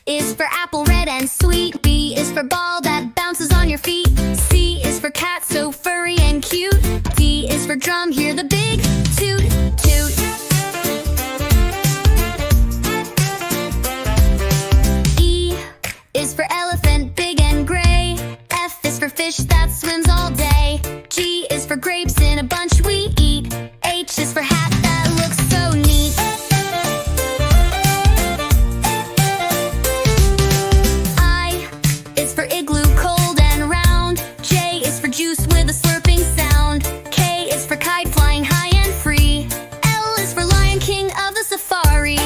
is for apple, red and sweet. B is for ball that bounces on your feet. C is for cat, so furry and cute. D is for drum, hear the big toot toot. E is for elephant, big and gray. F is for fish that swims all day. G is for grapes in a bunch we eat. H is for hat that looks so neat. I is for igloo, cold and round. J is for juice with a slurping sound. K is for kite, flying high and free. L is for lion, king of the safari.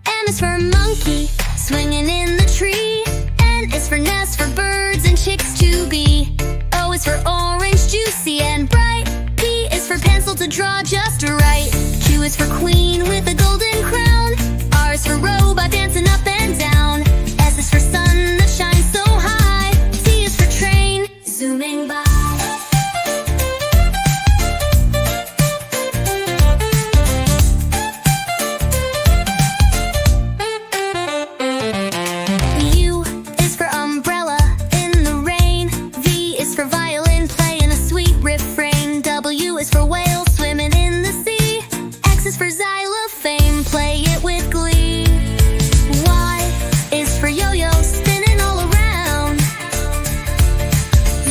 M is for monkey, swinging in the tree. N is for nest, for birds and chicks to be. O is for orange, juicy and bright. P is for pencil to draw just right. Q is for queen with a golden crown. R is for robot dancing up and down. S is for sun that shines so high. T is for train, zooming by. U is for umbrella in the rain. V is for violin, playing a sweet refrain. W is for whale, swimming in the sea. X is for xylophone, play it with glee. Y is for yo-yo, spinning all around.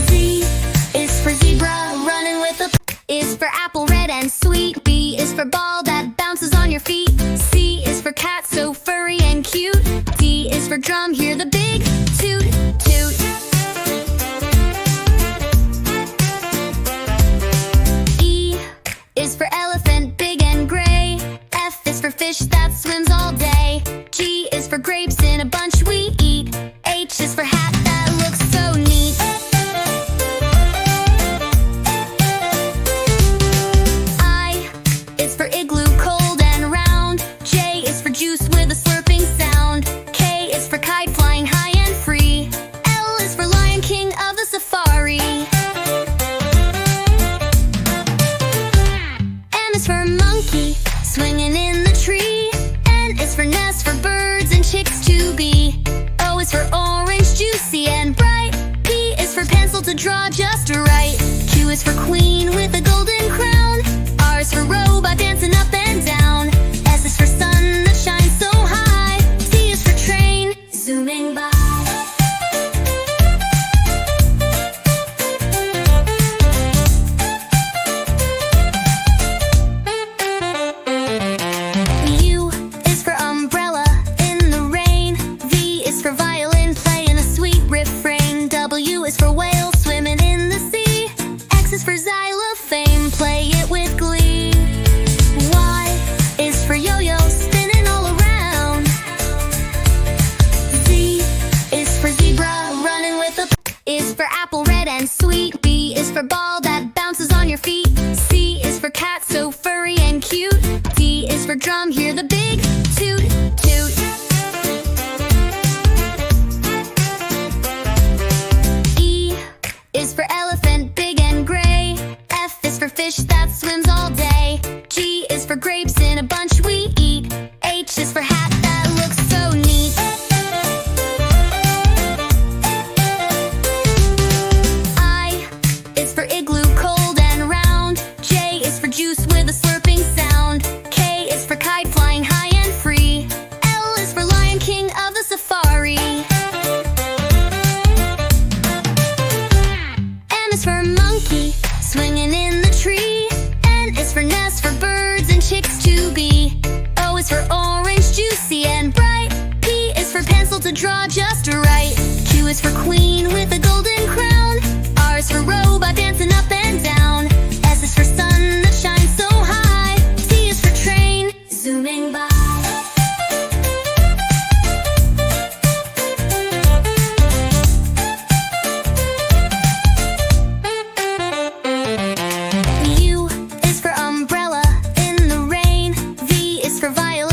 Z is for zebra, running with a is for apple, red and sweet. B is for ball that bounces on your feet. C is for cat, so furry and cute. D is for drum, hear the big toot toot. E is for elephant, big and gray. F is for fish that swims all day. G is for grapes in a bunch we eat. H is for hat that looks so neat. I is for igloo, cold and round. J is for juice with a slurping sound. K is for kite, flying high and free. L is for lion, king of the safari. M is for monkey, swinging in the tree. N is for nest, for birds and chicks to be. O is for orange, juicy and bright. P is for pencil to draw just right. Q is for queen with a golden crown. R is for robot dancing up and down. S is for sun that shines so high. T is for train, zooming by. U is for umbrella in the rain. V is for violin, playing a sweet refrain. W is for whale, swimming in the sea. X is for xylophone, play it with glee. Y is for yo-yo, spinning all around. Z is for zebra, running with a is for apple, red and sweet. B is for ball that bounces on your feet. C is for cat, so furry and cute. D is for drum, hear the big toot toot. E is for elephant, big and gray. F is for fish that swims all day. G is for grapes in a bunch we eat. H is for hat that looks so neat. I is for igloo, cold and round. J is for juice with a slurping sound. K is for kite, flying high and free. L is for lion, king of the safari. M is for monkey, swinging in the tree. N is for nest, for birds and chicks to be. O is for orange, juicy and bright. P is for pencil to draw just right. Q is for queen with a golden crown. R is for robot dancing up and down. S is for sun that shines so high. T is for train, zooming by. U is for umbrella in the rain. V is for violin,